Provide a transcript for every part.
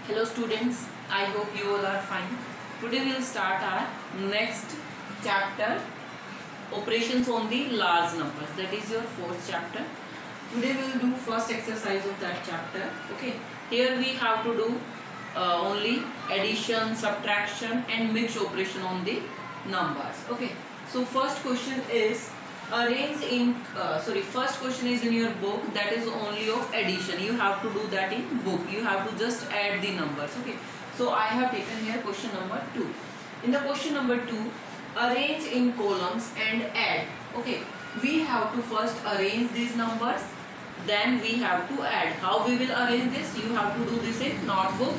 Hello students, I hope you all are fine. Today we will start our next chapter, operations on the large numbers. That is your fourth chapter. Today we will do first exercise of that chapter. Okay, here we have to do only addition, subtraction and mixed operation on the numbers. Okay, so first question is first question is in your book, that is only of addition. You have to do that in book. You have to just add the numbers. Okay, so I have taken here question number 2. In the question number 2, arrange in columns and add. Okay, we have to first arrange these numbers, then we have to add. How we will arrange this? You have to do this in notebook.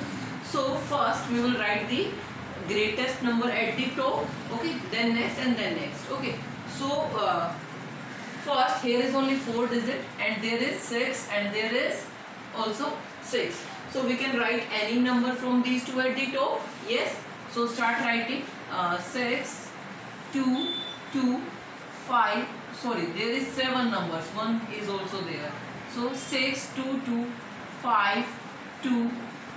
So first we will write the greatest number at the top. Okay, then next and then next. Okay, so first here is only 4 digit and there is 6 and there is also 6. So we can write any number from these two at the top. Yes. So start writing 6, 2, 2, 5. Sorry, there is 7 numbers. 1 is also there. So 6, 2, 2, 5, 2,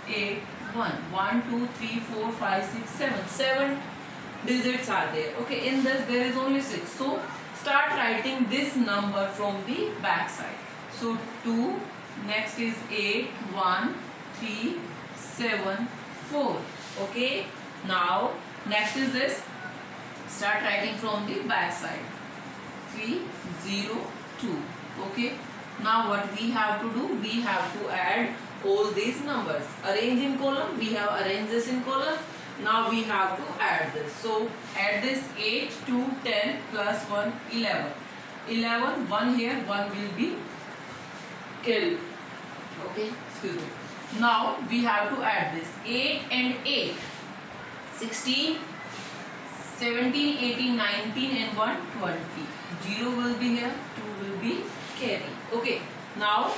8, 1. 1, 2, 3, 4, 5, 6, 7. 7 digits are there. Okay, in this there is only 6. So start writing this number from the back side. So 2, next is 8, 1, 3, 7, 4. Okay, now next is this. Start writing from the back side. 3, 0, 2. Okay, now what we have to do? We have to add all these numbers. Arrange in column. We have arranged this in column. Now we have to add this. So add this 8, 2, 10 plus 1, 11. 11, 1 here, 1 will be killed. Okay, excuse me. Now we have to add this 8 and 8. 16, 17, 18, 19 and 1, 20. 0 will be here, 2 will be carry. Okay, now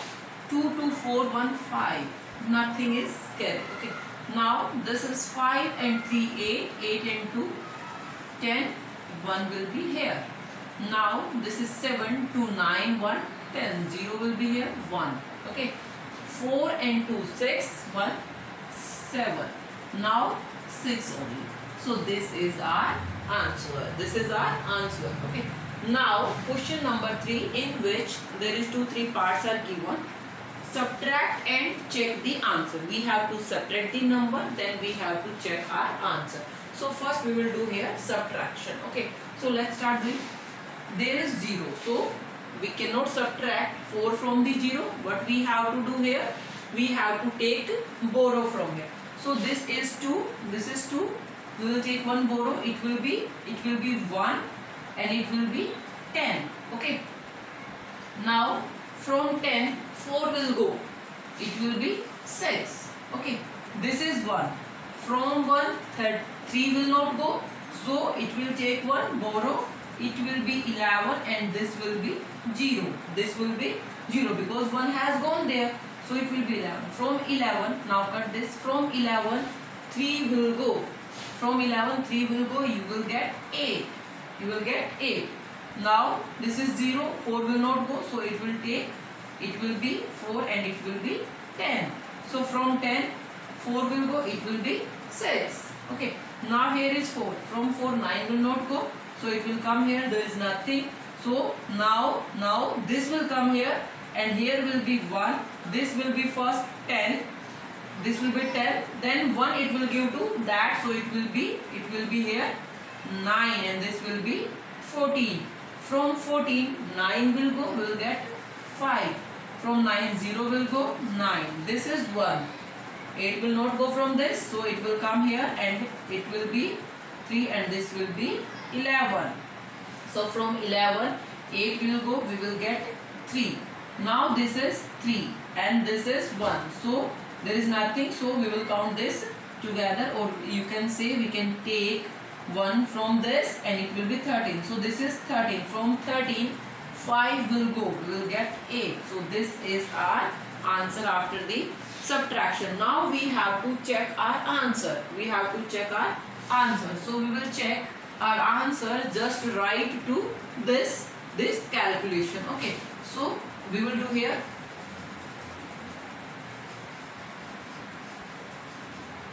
2, 2, 4, 1, 5. Nothing is carry. Okay. Now this is 5 and 3, 8, 8 and 2, 10, 1 will be here. Now this is 7, 2, 9, 1, 10, 0 will be here, 1. Okay, 4 and 2, 6, 1, 7. Now 6 only. So this is our answer. This is our answer. Okay. Now question number 3, in which there is 2-3 parts are given. Subtract and check the answer. We have to subtract the number, then we have to check our answer. So first we will do here subtraction. Okay, so let's start with, there is 0. So we cannot subtract 4 from the 0. What we have to do here? We have to take borrow from here. So this is 2, this is 2. We will take one borrow. It will be 1 and it will be 10. Okay. Now from 10, 4 will go. It will be 6. Okay. This is 1. From 1, 3 will not go. So it will take one borrow. It will be 11 and this will be 0. This will be 0 because 1 has gone there. So it will be 11. From 11, now cut this. From 11, 3 will go. From 11, 3 will go. You will get 8. You will get 8. Now this is 0. 4 will not go. So it will take. It will be 4 and it will be 10. So from 10, 4 will go. It will be 6. Okay. Now here is 4. From 4, 9 will not go. So it will come here. There is nothing. So now this will come here and here will be 1. This will be first 10. This will be 10. Then 1 it will give to that. So it will be here 9 and this will be 14. From 14, 9 will go. We will get 5. From 9, 0 will go. 9. This is 1. 8 will not go from this. So it will come here and it will be 3 and this will be 11. So from 11, 8 will go. We will get 3. Now this is 3 and this is 1. So there is nothing. So we will count this together, or you can say we can take 1 from this and it will be 13. So this is 13. From 13, 5 will go. We will get 8. So this is our answer after the subtraction. Now we have to check our answer. We have to check our answer. So we will check our answer just right to this calculation. Okay. So we will do here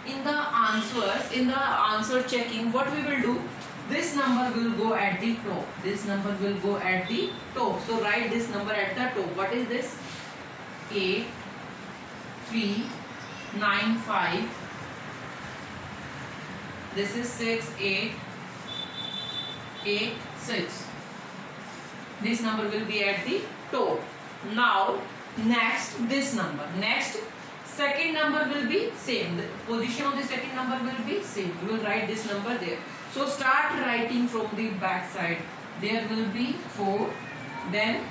in the answers, in the answer checking, what we will do, this number will go at the top, this number will go at the top. So write this number at the top. What is this? 8395. This is 6886. This number will be at the top. Now next this number, next second number will be same, the position of the second number will be same. We will write this number there. So start writing from the back side. There will be 4, then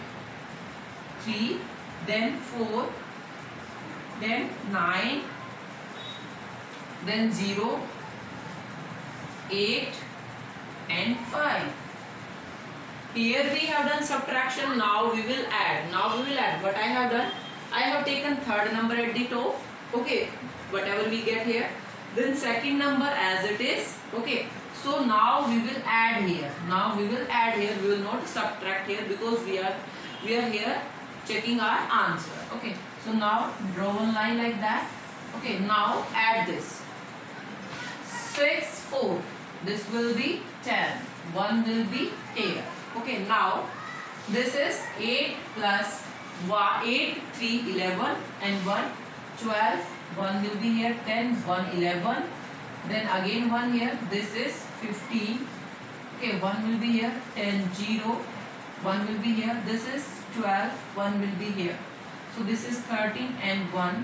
3, then 4, then 9, then 0, 8 and 5. Here we have done subtraction. Now we will add. What I have done, I have taken third number at the top. Okay, whatever we get here. Then second number as it is. Okay. So now we will add here. We will not subtract here because we are here checking our answer. Okay. So now draw one line like that. Okay. Now add this. 6, 4. This will be 10. 1 will be here. Okay. Now this is 8 plus 8, 3, 11 and 1, 12. 1 will be here. 10, 1, 11. Then again 1 here. This is 15. Okay, 1 will be here. 10, 0. 1 will be here. This is 12. 1 will be here. So this is 13 and 1,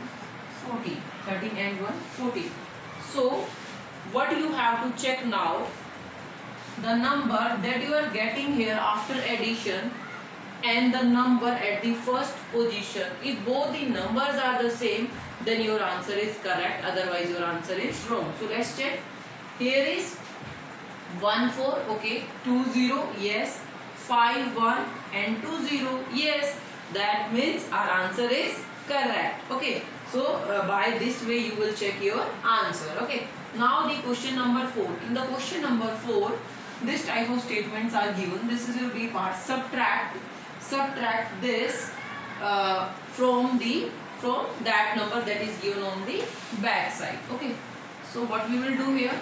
14. 13 and 1, 14. So what you have to check now, the number that you are getting here after addition and the number at the first position. If both the numbers are the same, then your answer is correct, otherwise your answer is wrong. So let's check. Here is 1 4, okay, 2 0, yes, 5 1 and 2 0, yes. That means our answer is correct. Okay, so by this way you will check your answer. Okay, now the question number 4. In the question number 4, this type of statements are given. This is your B part. Subtract this from that number that is given on the back side. Okay, so what we will do here,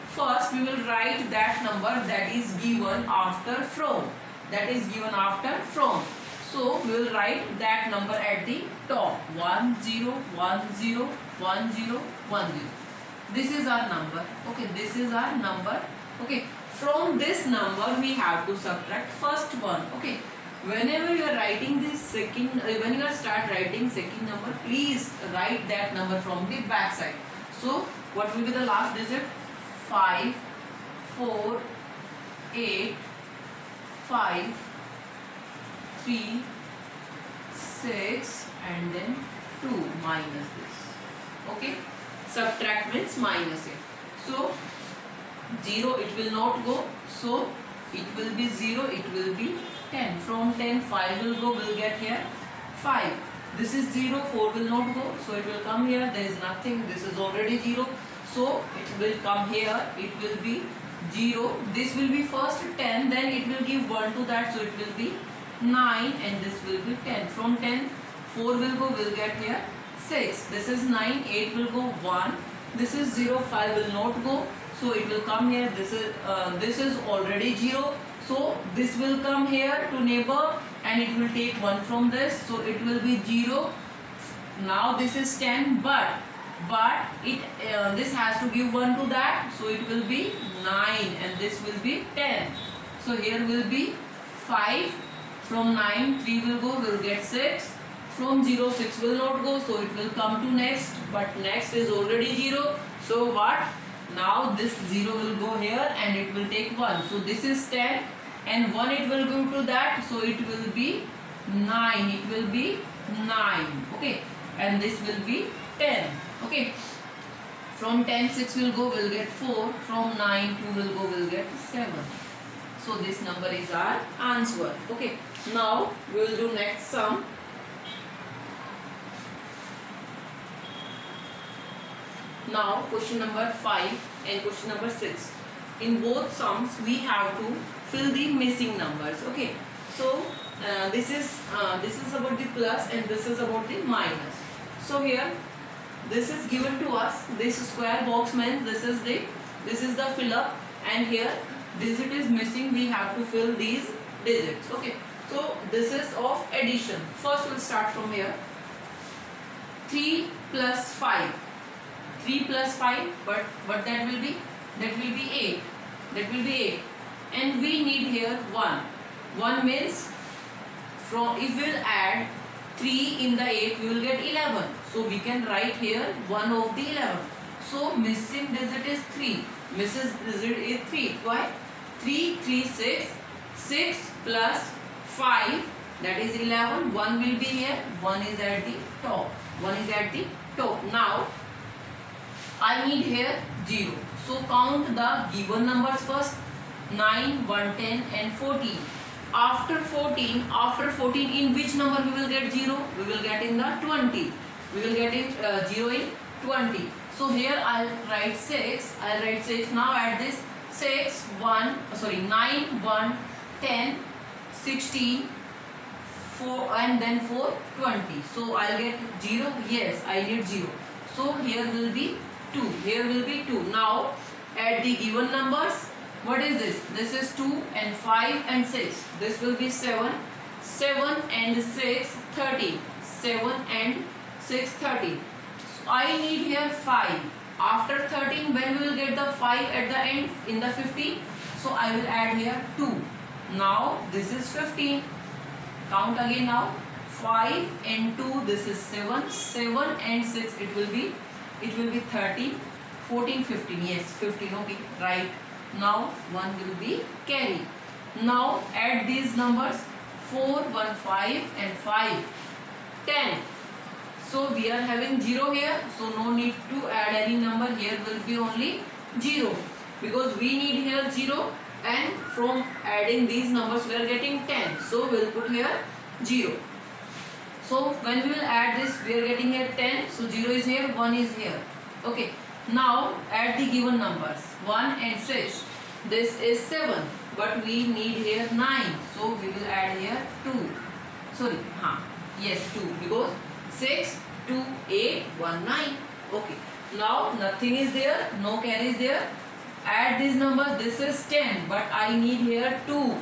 first we will write that number that is given after from, so we will write that number at the top. 1 0 1 0 1 0 1 0. This is our number. Okay, this is our number. Okay, from this number we have to subtract first one. Okay, whenever you are writing this second, when you start writing second number, please write that number from the back side. So what will be the last digit? 5 4 8 5 3 6 and then 2 minus this. Okay, subtract means minus it. So 0 it will not go, so it will be 0, it will be 10. From 10 5 will go, will get here 5. This is 0, 4 will not go, so it will come here. There is nothing, this is already 0, so it will come here, it will be 0. This will be first 10, then it will give 1 to that, so it will be 9 and this will be 10. From 10 4 will go, will get here 6. This is 9, 8 will go 1. This is 0, 5 will not go, so it will come here. This is already 0, so this will come here to neighbor and it will take 1 from this, so it will be 0. Now this is 10, but it this has to give 1 to that, so it will be 9 and this will be 10. So here will be 5. From 9 3 will go, will get 6. From 0 6 will not go, so it will come to next, but next is already 0, so what? Now this 0 will go here and it will take 1, so this is 10 and 1 it will go to that, so it will be 9, it will be 9. Okay, and this will be 10. Okay, from 10 6 will go, will get 4. From 9 2 will go, will get 7. So this number is our answer. Okay, now we will do next sum. Now question number 5 and question number 6. In both sums we have to fill the missing numbers. Okay, so this is about the plus and this is about the minus. So here this is given to us. This square box means this is the fill up, and here digit is missing. We have to fill these digits. Okay. So this is of addition. First we'll start from here. 3 plus 5. 3 plus 5, but what that will be? That will be 8. That will be 8. And we need here 1. 1 means from if we will add 3 in the 8, we will get 11. So we can write here 1 of the 11. So missing digit is 3. Missing digit is 3. Why? 3, 3, 6. 6 plus 5, that is 11. 1 will be here. 1 is at the top. 1 is at the top. Now I need here 0. So count the given numbers first. 9, 1, 10 and 14. After 14, in which number we will get 0? We will get in the 20. We will get it 0 in 20. So here I'll write 6. Now add this 9, 1, 10, 16, 4 and then 4, 20. So I'll get 0. Yes, I need 0. So here will be 2. Here will be 2. Now add the given numbers. What is this? This is 2 and 5 and 6. This will be 7. 7 and 6, 13. 7 and 6, 13. So I need here 5. After 13, when we will get the 5 at the end in the 15? So I will add here 2. Now this is 15. Count again now. 5 and 2, this is 7. 7 and 6, it will be 13. 14, 15. Yes, 15. Okay, right. Now 1 will be carry. Now add these numbers. 4, 1, 5 and 5. 10. So we are having 0 here. So no need to add any number. Here will be only 0. Because we need here 0. And from adding these numbers we are getting 10. So we will put here 0. So when we will add this, we are getting here 10. So 0 is here, 1 is here. Okay. Now add the given numbers. 1 and 6. This is 7. But we need here 9. So we will add here 2. Sorry. Yes, 2. Because 6, 2, 8, 1, 9. Okay. Now nothing is there. No carry is there. Add this number. This is 10. But I need here 2.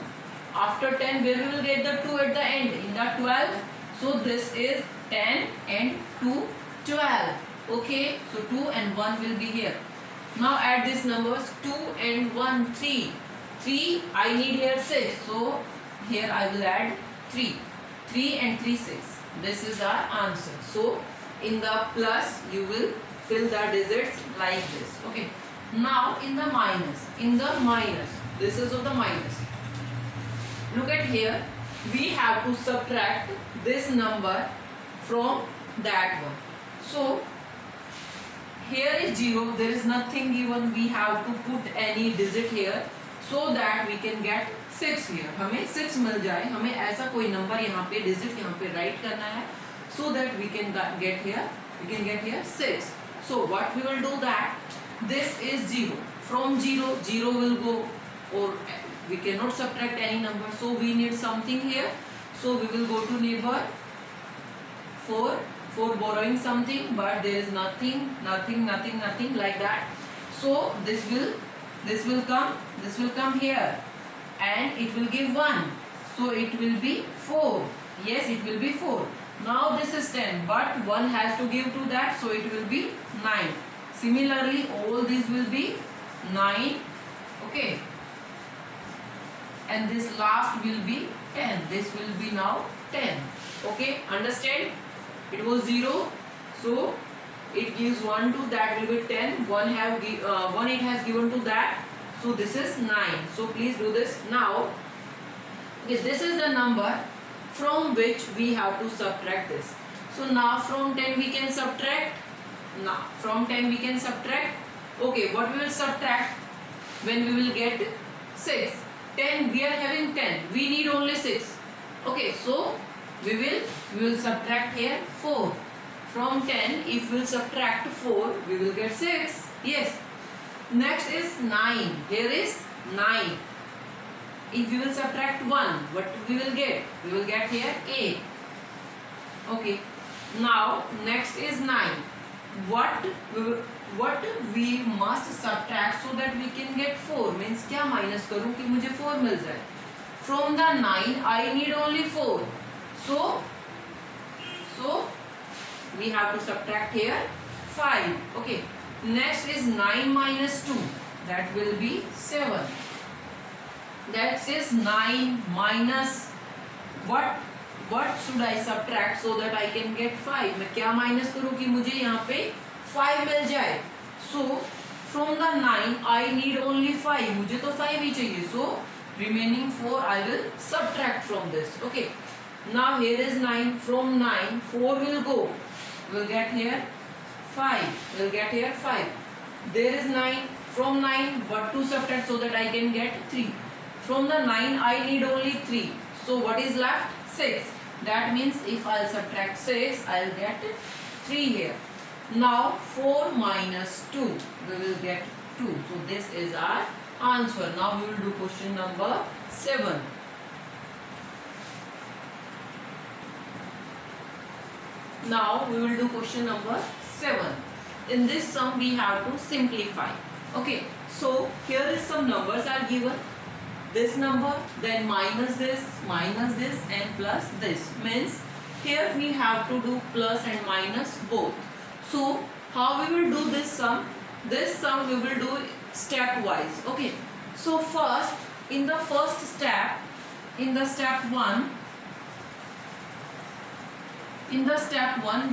After 10, where we will get the 2 at the end? In the 12. So this is 10 and 2, 12. Okay. So 2 and 1 will be here. Now add these numbers. 2 and 1, 3. 3, I need here 6. So here I will add 3. 3 and 3, 6. This is our answer. So in the plus, you will fill the digits like this. Okay. Now in the minus. This is of the minus. Look at here. We have to subtract this number from that one. So here is 0. There is nothing given. We have to put any digit here so that we can get 6 here. हमें 6 मिल जाए. हमें ऐसा कोई number यहाँ पे digit यहाँ पे write करना है so that we can get here. We can get here 6. So what we will do that this is 0. From 0, 0 will go, or we cannot subtract any number. So we need something here. So we will go to neighbor for borrowing something, but there is nothing like that. So this will come here and it will give 1. So it will be 4. Yes, it will be 4. Now this is 10, but 1 has to give to that, so it will be 9. Similarly, all these will be 9. Okay. And this last will be 10. This will be now 10. Okay, understand? It was 0, so it gives 1 to that will be 10. 1 it has given to that, so this is 9. So please do this now. Okay, this is the number from which we have to subtract this. So now from 10 we can subtract. Okay, what we will subtract when we will get 6. 10, we are having 10. We need only 6. Okay, so we will subtract here 4. From 10, if we will subtract 4, we will get 6. Yes. Next is 9. Here is 9. If we will subtract 1, what we will get? We will get here 8. Okay. Now next is 9. What we must subtract so that we can get 4, means क्या minus करूं कि मुझे 4 मिल जाए. From the 9 I need only 4, so we have to subtract here 5. Okay, next is 9 minus 2, that will be 7. That is 9 minus what should I subtract so that I can get 5. मैं क्या minus करूं कि मुझे यहाँ पे 5 मिल जाए. So from the 9 I need only 5, मुझे तो 5 ही चाहिए. So remaining 4 I will subtract from this. Okay, now here is 9. From 9 4 will go, we'll get here 5, we'll get here 5. There is 9. From 9 what to subtract so that I can get 3. From the 9 I need only 3, so what is left? 6. That means if I'll subtract 6 I'll get 3 here. Now 4 minus 2, we will get 2. So this is our answer. Now we will do question number 7. Now we will do question number 7. In this sum we have to simplify. Okay, so here is some numbers are given. This number, then minus this and plus this, means here we have to do plus and minus both. So how we will do this sum? This sum we will do stepwise. Okay, so first in the first step, in the step 1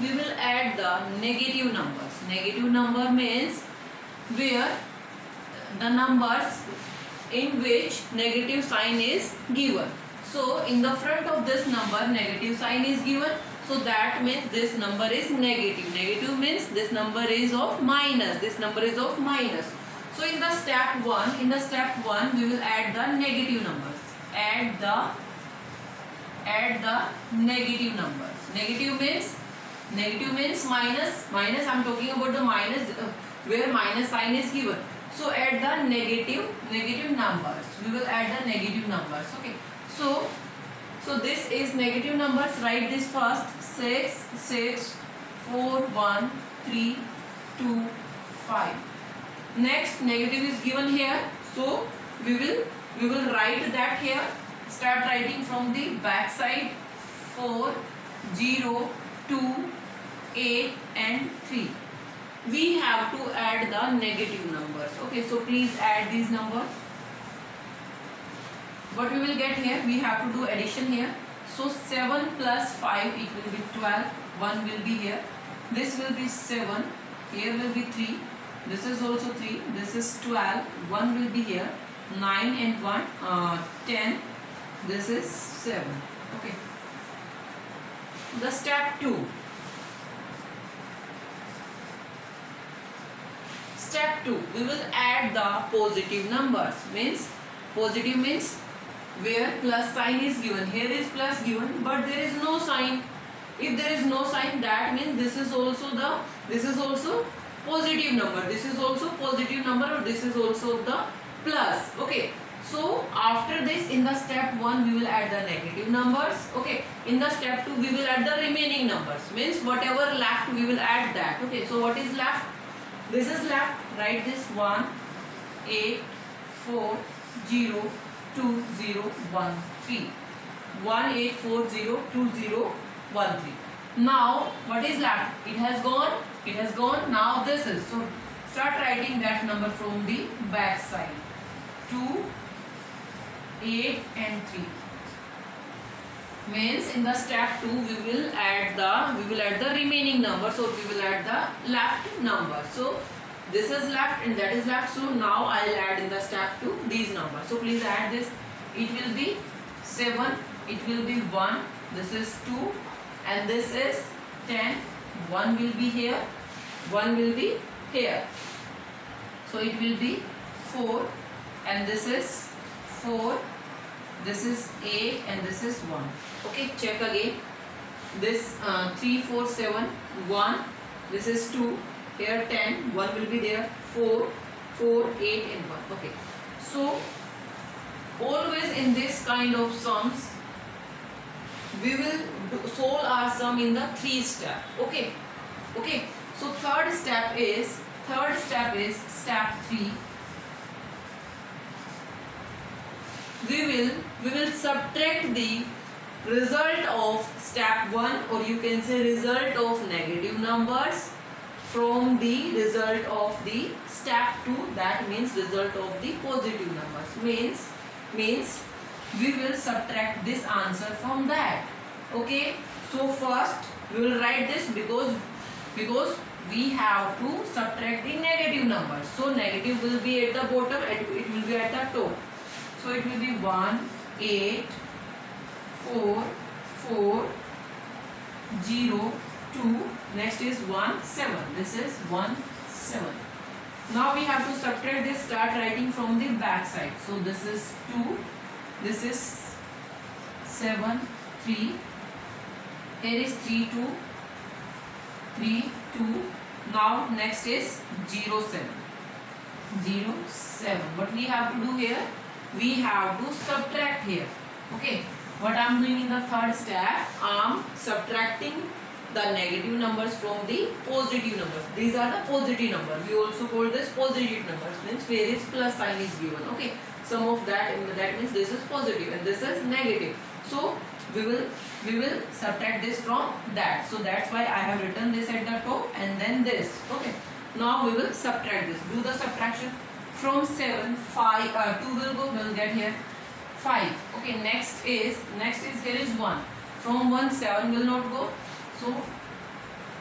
we will add the negative numbers. Negative number means where the numbers in which negative sign is given. So in the front of this number negative sign is given, so that means this number is negative. Negative means this number is of minus, this number is of minus. So in the step 1 we will add the negative numbers. Add the negative numbers. Negative means minus. I am talking about the minus where minus sign is given. So add the negative numbers. We will add the negative numbers. Okay. So this is negative numbers. Write this first. 6, 4, 1, 3, 2, 5. Next negative is given here. So we will write that here. Start writing from the back side. 4, 0, 2, 8 and 3. We have to add the negative numbers. Okay, so please add these numbers. What we will get here? We have to do addition here. So 7 plus 5, it will be 12. 1 will be here. This will be 7. Here will be 3. This is also 3. This is 12. 1 will be here. 9 and 1, 10. This is 7. Okay. The step 2. Step 2, we will add the positive numbers. Positive means where plus sign is given. Here is plus given, but there is no sign. If there is no sign, that means this is also positive number. This is also positive number, or this is also the plus. Okay. So after this, in the step 1 we will add the negative numbers. Okay. In the step 2 we will add the remaining numbers. Means whatever left we will add that. Okay. So what is left? This is left. Write this 1, 8, 4, 0, 2, 0, 1, 3. 1, 8, 4, 0, 2, 0, 1, 3. Now what is left? It has gone. It has gone. Now this is. So start writing that number from the back side. 2, 8 and 3. Means in the step 2 we will add the remaining numbers, or we will add the left number. So this is left and that is left. So now I will add in the step 2 these numbers. So please add this. It will be 7. It will be 1. This is 2 and this is 10. 1 will be here. 1 will be here. So it will be 4 and this is 4. This is 8 and this is 1. Okay, check again. This 3, 4, 7, 1. This is 2. Here 10. 1 will be there. 4, 4, 8 and 1. Okay. So always in this kind of sums we will do, solve our sum in the 3 step. Okay. Okay. So third step is step 3. We will subtract the result of step 1, or you can say result of negative numbers, from the result of the step 2, that means result of the positive numbers. Means we will subtract this answer from that. Okay. So first we will write this because we have to subtract the negative numbers. So negative will be at the bottom and it will be at the top. So it will be 1, 8, 4, 4, 0, 2. Next is 1, 7. This is 1, 7. Now we have to subtract this. Start writing from the back side. So this is 2. This is 7, 3. Here is 3, 2. 3, 2. Now next is 0, 7. 0, 7. What we have to do here? We have to subtract here. Okay. What I am doing in the third step, I am subtracting the negative numbers from the positive numbers. These are the positive numbers. We also call this positive numbers. Means where is plus sign is given. Okay. Sum of that means this is positive and this is negative. So we will subtract this from that. So that's why I have written this at the top and then this. Okay. Now we will subtract this. Do the subtraction. From 7, 5, 2 will go. We will get here 5. Okay. Next is here is 1. From 1, 7 will not go. So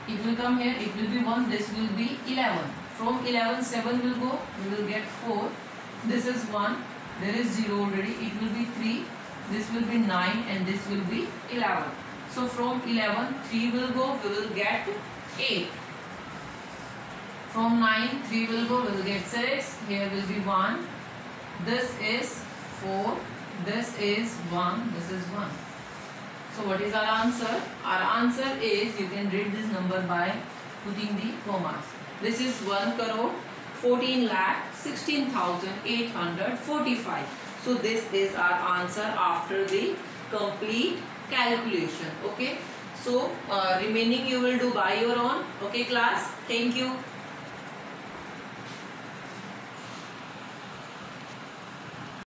it will come here. It will be 1. This will be 11. From 11, 7 will go. We will get 4. This is 1. There is 0 already. It will be 3. This will be 9 and this will be 11. So from 11, 3 will go. We will get 8. From 9, 3 will go. We will get 6. Here will be 1. This is 4. This is 1. This is 1. So what is our answer? Our answer is, you can read this number by putting the commas. This is 1 crore 14 lakh 16,845. So this is our answer after the complete calculation. Okay. So remaining you will do by your own. Okay class. Thank you.